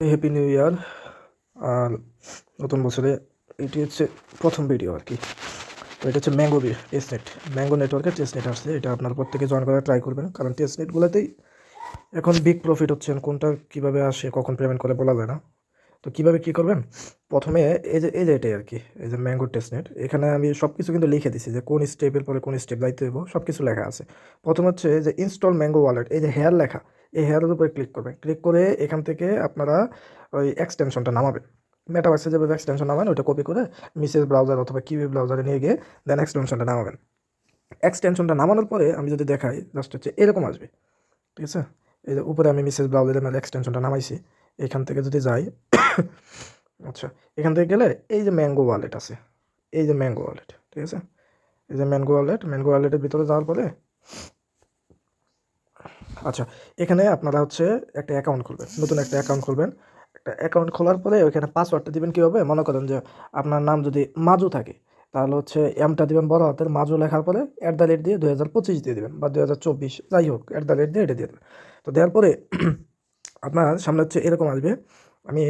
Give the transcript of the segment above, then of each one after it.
Happy new year. আর নতুন বছরে এটি হচ্ছে প্রথম ভিডিও আর কি। তো এটা হচ্ছে ম্যাঙ্গো টেস্টনেট, ম্যাঙ্গো নেটওয়ার্কের টেস্টনেট আসছে। এটা আপনার প্রত্যেকে জয়েন করার ট্রাই করবেন, কারণ টেস্টনেটগুলোতেই এখন বিগ প্রফিট হচ্ছে। কোনটা কীভাবে আসে, কখন পেমেন্ট করে বলা যায় না। তো কীভাবে কী করবেন, প্রথমে এই যে এটাই আর কি, এই যে ম্যাঙ্গো টেস্টনেট। এখানে আমি সব কিছু কিন্তু লিখে দিছি, যে কোন স্টেপের পরে কোন স্টেপ যাইতে দেবো, সব কিছু লেখা আছে। প্রথম হচ্ছে যে ইনস্টল ম্যাঙ্গো ওয়ালেট, এই যে হেয়ার লেখা, এই হেয়ারের উপরে ক্লিক করবেন। ক্লিক করে এখান থেকে আপনারা ওই এক্সটেনশনটা নামাবেন। মেটাভার্সে যেভাবে এক্সটেনশন নামাবেন, ওটা কপি করে মিসেস ব্রাউজার অথবা কিউবি ব্রাউজারে নিয়ে গিয়ে দেন এক্সটেনশনটা নামাবেন। এক্সটেনশনটা নামানোর পরে আমি যদি দেখাই, জাস্ট হচ্ছে এরকম আসবে, ঠিক আছে। এই যে উপরে আমি মিসেস ব্রাউজারের মেলে এক্সটেনশনটা নামাইছি। এখান থেকে যদি যাই, আচ্ছা, এখান থেকে গেলে এই যে ম্যাঙ্গো ওয়ালেট আছে, এই যে ম্যাঙ্গো ওয়ালেট, ঠিক আছে। এই যে ম্যাঙ্গো ওয়ালেটের ভিতরে যাওয়ার পরে, আচ্ছা, এখানে আপনারা হচ্ছে একটা অ্যাকাউন্ট খুলবেন, নতুন একটা অ্যাকাউন্ট খুলবেন। একটা অ্যাকাউন্ট খোলার পরে ওইখানে পাসওয়ার্ডটা দিবেন কীভাবে, মনে করেন যে আপনার নাম যদি মাজু থাকে, তাহলে হচ্ছে এমটা দিবেন বড় হাতের, মাজু লেখার পরে @ দিয়ে 2025 দিয়ে দেবেন, বা 2024, যাই হোক, @ দিয়ে এটা দিয়ে দেবেন। তো দেওয়ার পরে আপনার সামনে হচ্ছে এরকম আসবে। আমি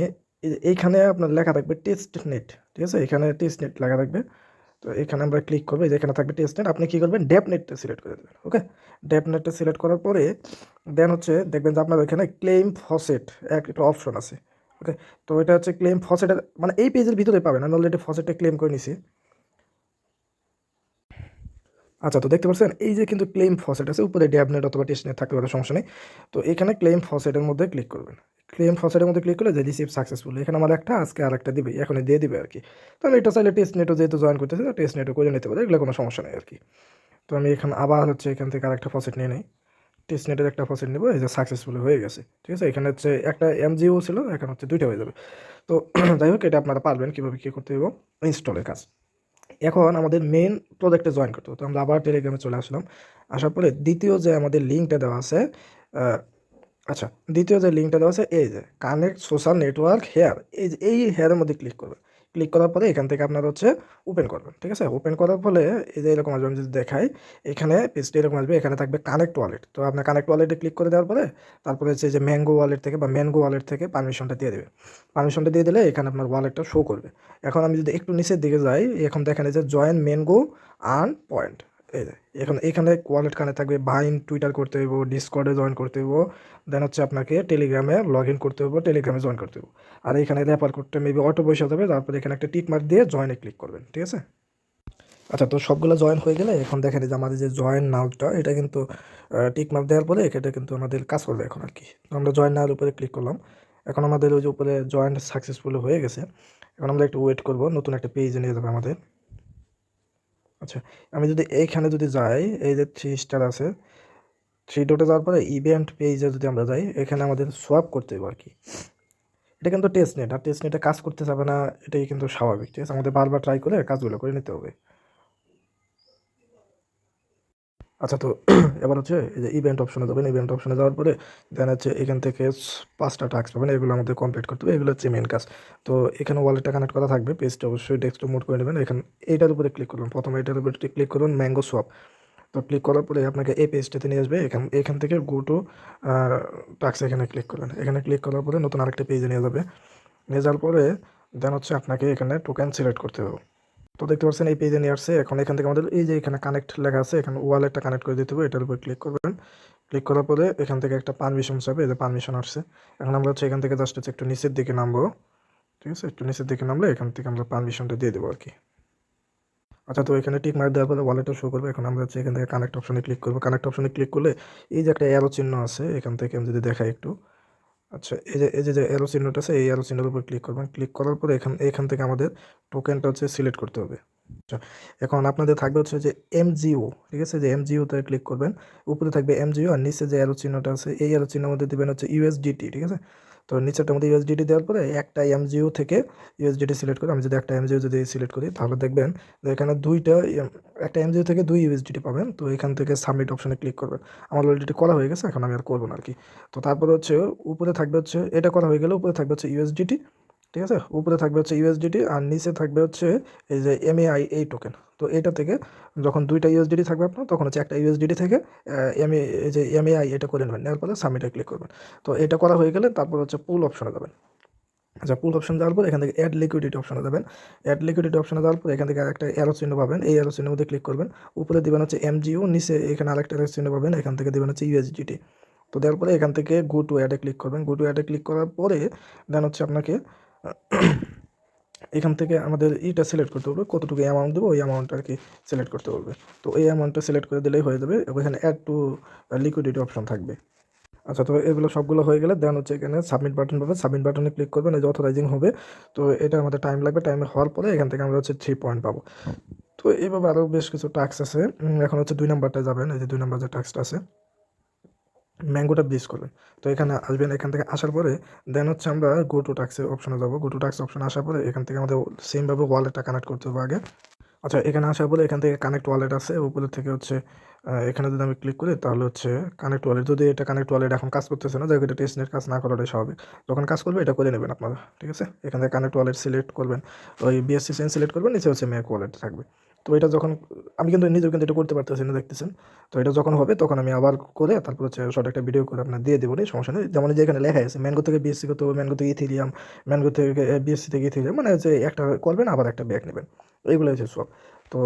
এইখানে আপনার লেখা থাকবে টেস্ট নেট, ঠিক আছে। এখানে টেস্ট নেট লেখা থাকবে। তো এখানে আমরা ক্লিক করবো, যেখানে থাকবে টেস্ট নেট, আপনি কী করবেন, ডেপ নেটটা সিলেক্ট করে দেবেন। ওকে, ডেপ নেটটা সিলেক্ট করার পরে দেন হচ্ছে দেখবেন যে আপনার ওইখানে ক্লেম ফসেট একটা অপশন আছে। ওকে, তো এটা হচ্ছে ক্লেম ফসেটের, মানে এই পেজের ভিতরে পাবেন। আমি অলরেডি ফসেটটা ক্লেম করে নিছি। আচ্ছা, তো দেখতে পাচ্ছেন এই যে কিন্তু ক্লেম ফসেট আছে উপরে, ড্যাবনেট অথবা টেস্টনেট থাকতে পারে, সমস্যা নেই। তো এখানে ক্লেম ফসেটের মধ্যে ক্লিক করবেন। ক্লেম ফসেটের মধ্যে ক্লিক করলে যে রিসিভ সাকসেসফুল, এখানে আমার একটা আজকে আর একটা দিবে, এখন দিয়ে দিবে আর কি। তো আমি এটা চাইলে টেস্টনেটও যেহেতু জয়েন করতেছি, টেস্টনেটও করে নিতে পারি, এগুলো কোনো সমস্যা নেই আর কি। তো আমি এখানে আবার হচ্ছে এখান থেকে আরেকটা ফসেট নিয়ে নিই। টেস্টনেটের একটা ফসেট নেবো, এই যে সাকসেসফুল হয়ে গেছে, ঠিক আছে। এখানে হচ্ছে একটা এমজিও ছিল, এখন হচ্ছে দুইটা হয়ে যাবে। তো যাই হোক, এটা আপনারা পারবেন কীভাবে কী করতে হবে, ইনস্টলের কাজ। এখন আমাদের মেন প্রজেক্টে জয়েন করতে হবে। তো আমরা আবার টেলিগ্রামে চলে আসলাম। আসার পরে দ্বিতীয় যে আমাদের লিঙ্কটা দেওয়া আছে, আচ্ছা, দ্বিতীয় যে লিঙ্কটা দেওয়া আছে, এই যে কানেক্ট সোশ্যাল নেটওয়ার্ক হেয়ার, এই হেয়ারের মধ্যে ক্লিক করবেন। ক্লিক করার পরে এখান থেকে আপনার হচ্ছে ওপেন করবেন, ঠিক আছে। ওপেন করার ফলে এই যে এরকম আসবে, আমি যদি দেখাই, এখানে পেজটা এরকম আসবে। এখানে থাকবে কানেক্ট ওয়ালেট। তো আপনার কানেক্ট ওয়ালেটে ক্লিক করে দেওয়ার পরে তারপরে হচ্ছে যে ম্যাঙ্গো ওয়ালেট থেকে বা ম্যাঙ্গো ওয়ালেট থেকে পারমিশনটা দিয়ে দেবে। পারমিশনটা দিয়ে দিলে এখানে আপনার ওয়ালেটটা শো করবে। এখন আমি যদি একটু নিচের দিকে যাই, এখন দেখেন এই যে জয়েন ম্যাঙ্গো আর্ন পয়েন্ট, এই যে এখন এখানে ওয়ালেট কানেক্ট থাকবে। ভাইন টুইটার করতে হইব, ডিসকর্ডে জয়েন করতে হইব, দেন হচ্ছে আপনাকে টেলিগ্রামে লগ ইন করতে হবে, টেলিগ্রামে জয়েন করতে হবে। আর এখানে রেফার করতে মেবি অটো পয়সা যাবে, তারপরে এখানে একটা টিক মার্ক দিয়ে জয়েনে ক্লিক করবেন, ঠিক আছে। আচ্ছা, তো সবগুলো জয়েন হয়ে গেলে এখন দেখেন যে আমাদের যে জয়েন নাউটা, এটা কিন্তু টিক মার্ক দেওয়ার পরে এটা কিন্তু আমাদের কাজ করবে এখন আর কি। তো আমরা জয়েন নাওয়ার উপরে ক্লিক করলাম। এখন আমাদের ওই যে উপরে জয়েন সাকসেসফুল হয়ে গেছে। এখন আমরা একটু ওয়েট করব, নতুন একটা পেজে নিয়ে যাবে আমাদের। আচ্ছা, আমি যদি এইখানে যদি যাই, এই যে 3 স্টার আছে, 3 ডটে যাওয়ার পরে ইভেন্ট পেজে যদি আমরা যাই, এখানে আমাদের সোয়াপ করতে হবে আর কি। এটা কিন্তু টেস্ট নেট, আর টেস্ট নেটে কাজ করতে যাবে না, এটাই কিন্তু স্বাভাবিক, ঠিক আছে। আমাদের বারবার ট্রাই করে কাজগুলো করে নিতে হবে। আচ্ছা, তো এবার হচ্ছে এই যে ইভেন্ট অপশনে যাবেন। ইভেন্ট অপশনে যাওয়ার পরে দেন হচ্ছে এখান থেকে 5টা টাস্ক পাবেন, এগুলো আমাদের কমপ্লিট করতে হবে, এগুলো হচ্ছে মেন কাজ। তো এখানে ওয়ালেটটা কানেক্ট করা থাকবে, পেজটা অবশ্যই ডেস্কটপ মোড করে নেবেন। এখানে এইটার উপরে ক্লিক করুন, প্রথমে এটার উপরে ক্লিক করুন, ম্যাঙ্গো সোয়াপ। তো ক্লিক করার পরে আপনাকে এই পেজটাতে নিয়ে আসবে। এখান থেকে গো টু টাস্ক, এখানে ক্লিক করবেন। এখানে ক্লিক করার পরে নতুন আরেকটা পেজে নিয়ে যাবে। নিয়ে যাওয়ার পরে দেন হচ্ছে আপনাকে এখানে টোকেন সিলেক্ট করতে হবে। তো দেখতে পাচ্ছেন এই পেজে নিয়ে আসছে। এখন এখান থেকে আমাদের এই যে এখানে কানেক্ট লেখা আছে, এখানে ওয়ালেটটা কানেক্ট করে দিতে হবে, এটার উপর ক্লিক করবেন। ক্লিক করার পরে এখান থেকে একটা পারমিশন চাবে, এই যে পারমিশন আসছে। এখন আমরা হচ্ছে এখান থেকে জাস্ট হচ্ছে একটু নিচের দিকে নামবো, ঠিক আছে। একটু নিচের দিকে নামলে এখান থেকে আমরা পারমিশনটা দিয়ে দেবো আর কি। আচ্ছা, তো এখানে টিক মার্ক দেওয়ার পরে ওয়ালেটটা শো করবে। এখন আমরা হচ্ছে এখান থেকে কানেক্ট অপশনে ক্লিক করবো। কানেক্ট অপশনে ক্লিক করলে এই যে একটা অ্যারো চিহ্ন আছে, এখান থেকে আমি যদি দেখাই একটু, আচ্ছা, এই যে অ্যারো চিহ্নটা আছে, এই অ্যারো চিহ্নের উপর ক্লিক করবেন। ক্লিক করার পরে এখান থেকে আমাদের টোকেনটা হচ্ছে সিলেক্ট করতে হবে। আচ্ছা, এখন আপনাদের থাকবে হচ্ছে যে এমজিও, ঠিক আছে। যে এমজিওতে ক্লিক করবেন, উপরে থাকবে এমজিও, আর নিচে যে অ্যারো চিহ্নটা আছে, এই অ্যারো চিহ্নের মধ্যে দেবেন হচ্ছে ইউএসডিটি, ঠিক আছে। তো নিচেরটার মধ্যে ইউএসডিটি দেওয়ার পরে একটা এমজিও থেকে ইউএসডিটি সিলেক্ট করে, আমি যদি একটা এমজিও যদি সিলেক্ট করি, তাহলে দেখবেন যে এখানে একটা এমজিও থেকে 2 ইউএসডিটি পাবেন। তো এখান থেকে সাবমিট অপশনে ক্লিক করবেন। আমার অলরেডি করা হয়ে গেছে, এখন আমি আর করবো না আর কি। তো তারপরে হচ্ছে উপরে থাকবে হচ্ছে, এটা করা হয়ে গেলে উপরে থাকবে হচ্ছে ইউএসডিটি, ঠিক আছে। উপরে থাকবে হচ্ছে ইউএসডিটি, আর নিচে থাকবে হচ্ছে এই যে এমএআই এই টোকেন। তো এটা থেকে যখন 2টা ইউএসডিটি থাকবে আপনার, তখন হচ্ছে একটা ইউএসডিটি থেকে এই যে এমএআই এটা করে নেবেন। নেওয়ার পরে সাবমিটে ক্লিক করবেন। তো এটা করা হয়ে গেলে তারপর হচ্ছে পুল অপশনে যাবেন। আচ্ছা, পুল অপশন যাওয়ার পর এখান থেকে অ্যাড লিকুইডিটি অপশনে যাবেন। অ্যাড লিকুইডিটি অপশনে যাওয়ার পর এখান থেকে আরেকটা অ্যারো চিহ্ন পাবেন, এই অ্যারো চিহ্নের মধ্যে ক্লিক করবেন। উপরে দিবেন হচ্ছে এমজিও, নিচে এখানে আরেকটা অ্যারো চিহ্ন পাবেন, এখান থেকে দিবেন হচ্ছে ইউএসডিটি। তো দেওয়ার পরে এখান থেকে গো টু অ্যাডে ক্লিক করবেন। গো টু অ্যাডে ক্লিক করার পরে দেন হচ্ছে আপনাকে এখান থেকে আমাদের ইটা সিলেক্ট করতে হবে, কতটুকু অ্যামাউন্ট দেবো ওই অ্যামাউন্টটা আর কি সিলেক্ট করতে বলবে। তো এই অ্যামাউন্টটা সিলেক্ট করে দিলেই হয়ে যাবে, ওখানে অ্যাড টু লিকুইডিটি অপশন থাকবে। আচ্ছা, তো এগুলো সবগুলো হয়ে গেলে দেন হচ্ছে এখানে সাবমিট বাটন পাবেন, সাবমিট বাটনে ক্লিক করবেন, এই যে অথরাইজিং হবে। তো এটা আমাদের টাইম লাগবে, টাইম হওয়ার পরে এখান থেকে আমরা হচ্ছে 3 পয়েন্ট পাবো। তো এইভাবে আরও বেশ কিছু টাস্ক আছে। এখন হচ্ছে 2 নাম্বারটা যাবেন, এই যে 2 নাম্বার যে টাস্কটা আছে, ম্যাঙ্গোটা ব্রিজ করবেন। তো এখানে আসবেন, এখান থেকে আসার পরে দেন হচ্ছে আমরা গো টু টাস্কের অপশনে যাবো। গো টু টাস্ক অপশনে আসার পরে এখান থেকে আমাদের সেমভাবে ওয়ালেটটা কানেক্ট করতে হবে আগে। আচ্ছা, এখানে আসার পরে এখান থেকে কানেক্ট ওয়ালেট আছে, উপরে থেকে হচ্ছে এখানে যদি আমি ক্লিক করি তাহলে হচ্ছে কানেক্ট ওয়ালেট, যদি এটা কানেক্ট ওয়ালেট এখন কাজ করতেছে না, যাই এটা টেস্টনেট কাজ না করাটাই স্বাভাবিক। যখন কাজ করবে এটা করে নেবেন আপনারা, ঠিক আছে। এখান থেকে কানেক্ট ওয়ালেট সিলেক্ট করবেন, ওই বিএসসি সেন সিলেক্ট করবেন, নিচে হচ্ছে ম্যাক ওয়ালেট থাকবে। তো এটা যখন আমি কিন্তু নিজেও কিন্তু এটা করতে পারতেছি না, দেখতেছেন। তো এটা যখন হবে তখন আমি আবার করে তারপর হচ্ছে শর্ট একটা ভিডিও করে আপনার দিয়ে দেবো, সমস্যা নেই। যেমন যে এখানে লেখা আছে ম্যাঙ্গো থেকে বিএসসি করতে হবে, ম্যাঙ্গো থেকে ইথিরিয়াম, ম্যাঙ্গো থেকে বিএসসি থেকে ইথিরিয়াম, মানে হচ্ছে একটা করবেন আবার একটা ব্যাক নেবেন, এইগুলো হচ্ছে সব। তো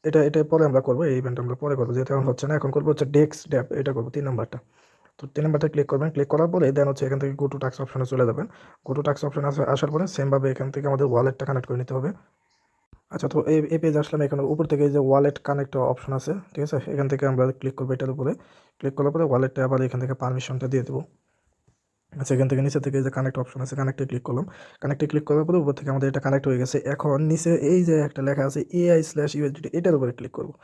এটা পরে আমরা করবো, এই ইভেন্ট আমরা পরে করবো, যেহেতু এখন হচ্ছে না। এখন করবো হচ্ছে ডেস্ক ড্যাপ, এটা করবো 3 নাম্বারটা। তো 3 নাম্বারটা ক্লিক করবেন, ক্লিক করার পরে দেন হচ্ছে এখান থেকে গো টু টাস্ক অপশনে চলে যাবেন। গো টু টাস্ক অপশনে আসার পরে সেমভাবে এখান থেকে আমাদের ওয়ালেটটা কানেক্ট করে নিতে হবে। আচ্ছা, তো এই পেজ আসলাম, এখানে উপর থেকে যে ওয়ালেট কানেক্ট অপশন আছে, ঠিক আছে, এখান থেকে আমরা ক্লিক করবো এটার উপরে। ক্লিক করার পরে ওয়ালেটটা আবার এখান থেকে পারমিশনটা দিয়ে দেবো। আচ্ছা, এখান থেকে নিচে থেকে যে কানেক্ট অপশন আছে, কানেক্টে ক্লিক করলাম। কানেক্টে ক্লিক করার পরে উপর থেকে আমাদের এটা কানেক্ট হয়ে গেছে। এখন নিচে এই যে একটা লেখা আছে AI/USDT, এটার উপরে ক্লিক করবো।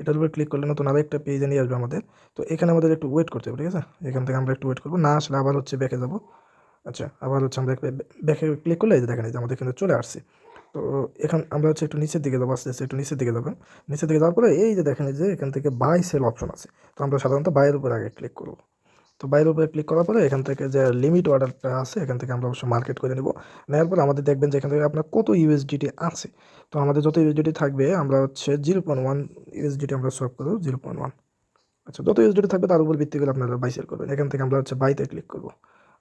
এটার উপরে ক্লিক করলে নতুন আরেকটা পেজে নিয়ে আসবে আমাদের। তো এখানে আমাদের একটু ওয়েট করতে হবে, ঠিক আছে। এখান থেকে আমরা একটু ওয়েট করবো, না আসলে আবার হচ্ছে ব্যাকে যাবো। আচ্ছা, আবার হচ্ছে আমরা ব্যাকে ক্লিক করলে এই যে দেখেন, এই যে আমাদের কিন্তু চলে আসছে। তো এখন আমরা হচ্ছে একটু নিচের দিকে যাবো, আস্তে আস্তে একটু নিচের দিকে যাবেন। নিচের দিকে যাওয়ার পরে এই যে দেখেন, এই যে এখান থেকে বাই সেল অপশন আছে। তো আমরা সাধারণত বাইয়ের উপরে আগে ক্লিক করবো। তো বাইরের উপরে ক্লিক করার পরে এখান থেকে যে লিমিট অর্ডারটা আছে, এখান থেকে আমরা অবশ্যই মার্কেট করে নেব। নেওয়ার পরে আমাদের দেখবেন যে এখান থেকে আপনার কত ইউএসডিটি আছে। তো আমাদের যত ইউএসডিটি থাকবে আমরা হচ্ছে 0.1 ইউএসডিটি আমরা সোয়াপ করবো, 0.1। আচ্ছা, যত ইউএসডিটি থাকবে তার উপর ভিত্তি করে আপনারা বাই সেল করবেন। এখান থেকে আমরা হচ্ছে বাইতে ক্লিক করবো।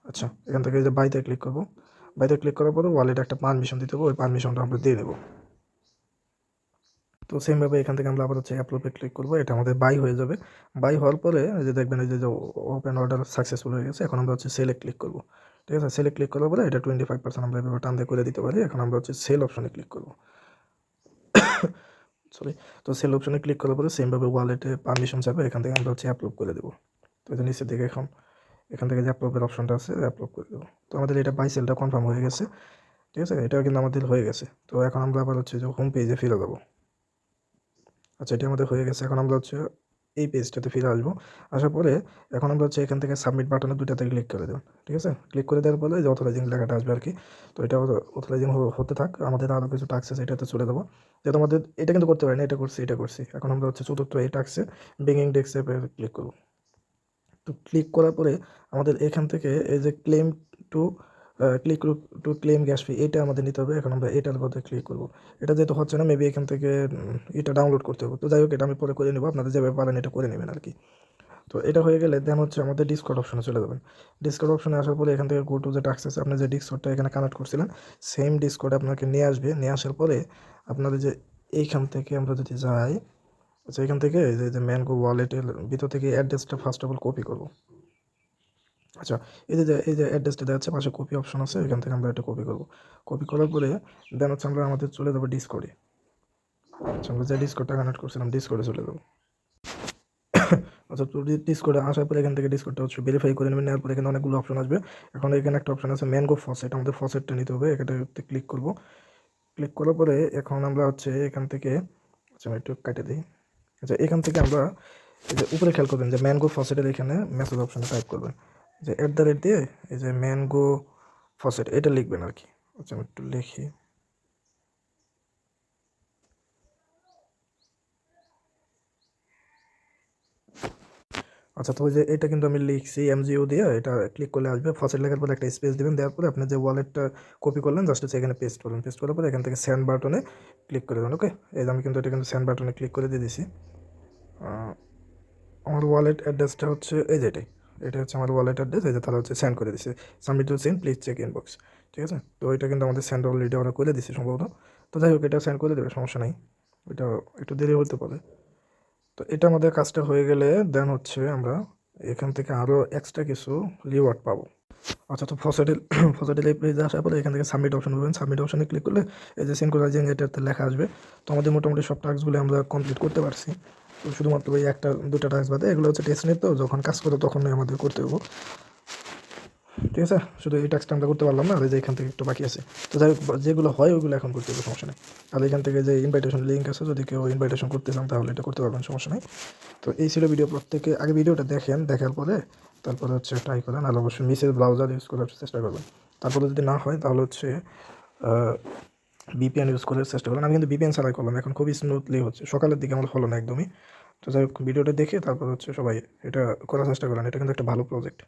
আচ্ছা, এখান থেকে এই যে বাইতে ক্লিক করবো। বাইতে ক্লিক করার পরে ওয়ালেটে একটা পারমিশন দিতে হবে, ওই পারমিশনটা আমরা দিয়ে দেবো। তো সেমভাবে এখান থেকে আমরা আবার হচ্ছে অ্যাপ্রুভে ক্লিক করবো, এটা আমাদের বাই হয়ে যাবে। বাই হওয়ার পরে এই যে দেখবেন, এই যে ওপেন অর্ডার সাকসেসফুল হয়ে গেছে। এখন আমরা হচ্ছে সেলে ক্লিক করবো, ঠিক আছে। সেলে ক্লিক করার পরে এটা 25% আমরা এভাবে টান দিয়ে করে দিতে পারি। এখন আমরা হচ্ছে সেল অপশনে ক্লিক করবো, সরি। তো সেল অপশনে ক্লিক করার পরে সেমভাবে ওয়ালেটে পারমিশন চাবে, এখান থেকে আমরা হচ্ছে অ্যাপ্রুভ করে দেবো। তো এটা নিচের দিকে এখন এখান থেকে যে অ্যাপ্রুভের অপশনটা আছে, অ্যাপ্রুভ করে দেবো। তো আমাদের এটা বাই সেলটা কনফার্ম হয়ে গেছে, ঠিক আছে। এটাও কিন্তু আমাদের হয়ে গেছে। তো এখন আমরা আবার হচ্ছে যে হোম পেজে ফিরে যাবো। আচ্ছা, এটি আমাদের হয়ে গেছে। এখন আমরা হচ্ছে এই পেজটাতে ফিরে আসবো। আসার পরে এখন আমরা হচ্ছে এখান থেকে সাবমিট বাটনে দুটাতে ক্লিক করে দেবেন, ঠিক আছে। ক্লিক করে দেওয়ার পরে যে অথরাইজিং লেখাটা আসবে আর কি। তো এটা অথরাইজিং হতে থাক, আমাদের আরও কিছু টাস্ক আছে, এটাতে চলে যাবো। যেহেতু আমাদের এটা কিন্তু করতে পারি না, এটা করছি, এটা করছি। এখন আমরা হচ্ছে চতুর্থ এই টাস্কে ব্যাংকিং ডেস্কে ক্লিক করবো। তো ক্লিক করার পরে আমাদের এখান থেকে এই যে claim to click to claim gas ফি, এটা আমাদের নিতে হবে। এখন আমরা এটার মধ্যে ক্লিক করবো। এটা যেহেতু হচ্ছে না, মেবি এখান থেকে এটা ডাউনলোড করতে হবে। তো যাই হোক, এটা আমি পরে করে নেবো, আপনাদের যেভাবে পারেন এটা করে নেবেন আর কি। তো এটা হয়ে গেলে দেন হচ্ছে আমাদের ডিসকর্ড অপশনে চলে যাবেন। ডিসকর্ড অপশনে আসার পরে এখান থেকে গো টু যে টাস্ক আছে, আপনি যে ডিসকর্ডটা এখানে কানেক্ট করছিলেন, সেম ডিসকর্ড আপনাকে নিয়ে আসবে। নিয়ে আসার পরে আপনাদের যে এইখান থেকে আমরা যদি যাই, আচ্ছা, এখান থেকে এই যে ম্যানগো ওয়ালেটের ভিতর থেকে অ্যাড্রেসটা ফার্স্ট অফ অল কপি করবো। আচ্ছা, এই যে অ্যাড্রেসটা দেওয়া যাচ্ছে পাশে কপি অপশন আছে, এখান থেকে আমরা এটা কপি করবো। কপি করার পরে দেন হচ্ছে আমরা আমাদের চলে যাবো ডিসকর্ডে। আচ্ছা, আমরা যে ডিসকর্ডটা কানেক্ট করছিলাম ডিসকর্ডে চলে যাবো। আচ্ছা, তো ডিসকর্ডে আসার পরে এখান থেকে ডিসকর্ডটা হচ্ছে ভেরিফাই করে নেবেন। নেওয়ার পরে এখানে অনেকগুলো অপশন আসবে। এখন এখানে একটা অপশন আছে ম্যানগো ফসেট, আমাদের ফসেটটা নিতে হবে, এটাতে ক্লিক করবো। ক্লিক করার পরে এখন আমরা হচ্ছে এখান থেকে, আচ্ছা আমি একটু কেটে দিই। আচ্ছা, এখান থেকে আমরা এই যে উপরে খেয়াল করবেন যে ম্যানগো ফসেটের এখানে মেসেজ অপশনে টাইপ করবেন, যে @ দিয়ে এই যে ম্যানগো ফসেট এটা লিখবেন আর কি। আচ্ছা, আমি একটু লিখি। আচ্ছা, তো ওই যে এটা কিন্তু আমি লিখছি এমজিও দিয়ে, এটা ক্লিক করলে আসবে। ফসেট লেখার পরে একটা স্পেস দেবেন, দেওয়ার পরে আপনি যে ওয়ালেটটা কপি করলেন জাস্ট হচ্ছে এখানে পেস্ট করবেন। পেস্ট করার পরে এখান থেকে সেন্ড বাটনে ক্লিক করে দেবেন। ওকে, এই যে আমি কিন্তু এটা কিন্তু সেন্ড বাটনে ক্লিক করে দিয়ে দিছি। আমার ওয়ালেট অ্যাড্রেসটা হচ্ছে এই যেটাই, এটা হচ্ছে আমার ওয়ালেট অ্যাড্রেস, এই যে তারা হচ্ছে সেন্ড করে দিছে, submit to send please check inbox. ঠিক আছে, তো এটা কিন্তু আমাদের সেন্ড অলরেডি আমরা করে দিচ্ছি সম্ভবত। তো যাই হোক, এটা সেন্ড করে দেবে, সমস্যা নেই, এটা একটু দেরি হতে পারে। তো এটা আমাদের কাজটা হয়ে গেলে দেন হচ্ছে আমরা এখান থেকে আরও এক্সট্রা কিছু রিওয়ার্ড পাবো। আচ্ছা, তো ফসেটের ফসেটের এই পেজে আসার পরে এখান থেকে সাবমিট অপশন পাবেন, সাবমিট অপশনে ক্লিক করলে এই যে সিনক্রোনাইজিং এটাতে লেখা আসবে। তো আমাদের মোটামুটি সব টাস্কগুলো আমরা কমপ্লিট করতে পারছি। তো শুধুমাত্র ওই একটা দুটা টাস্ক বাদে, এগুলো হচ্ছে টেস্ট নিতে, তো যখন কাজ করো তখনই আমাদের করতে হবে। ঠিক আছে, শুধু এই টাস্কটা আমরা করতে পারলাম না, আর এই যে এখান থেকে একটু বাকি আছে। তো যাই হোক, যেগুলো হয় ওইগুলো এখন করতে হবে, সমস্যা নেই। আর এখান থেকে যে ইনভাইটেশন লিঙ্ক আছে, যদি কেউ ইনভাইটেশন করতে চান তাহলে এটা করতে পারবেন, সমস্যা নেই। তো এই ছিল ভিডিও, প্রত্যেকে আগে ভিডিওটা দেখেন, দেখার পরে তারপরে হচ্ছে ট্রাই করেন, আর অবশ্যই মিসেস ব্রাউজার ইউজ করার চেষ্টা করবেন। তারপরে যদি না হয় তাহলে হচ্ছে বিপিএন ইউজ করার চেষ্টা করবেন। আমি কিন্তু বিপিএন ছাড়াই করলাম, এখন খুবই স্মুথলি হচ্ছে, সকালের দিকে আমার হলো না একদমই। তো যাই হোক, ভিডিওটা দেখে তারপর হচ্ছে সবাই এটা করার চেষ্টা করেন, এটা কিন্তু একটা ভালো প্রজেক্ট।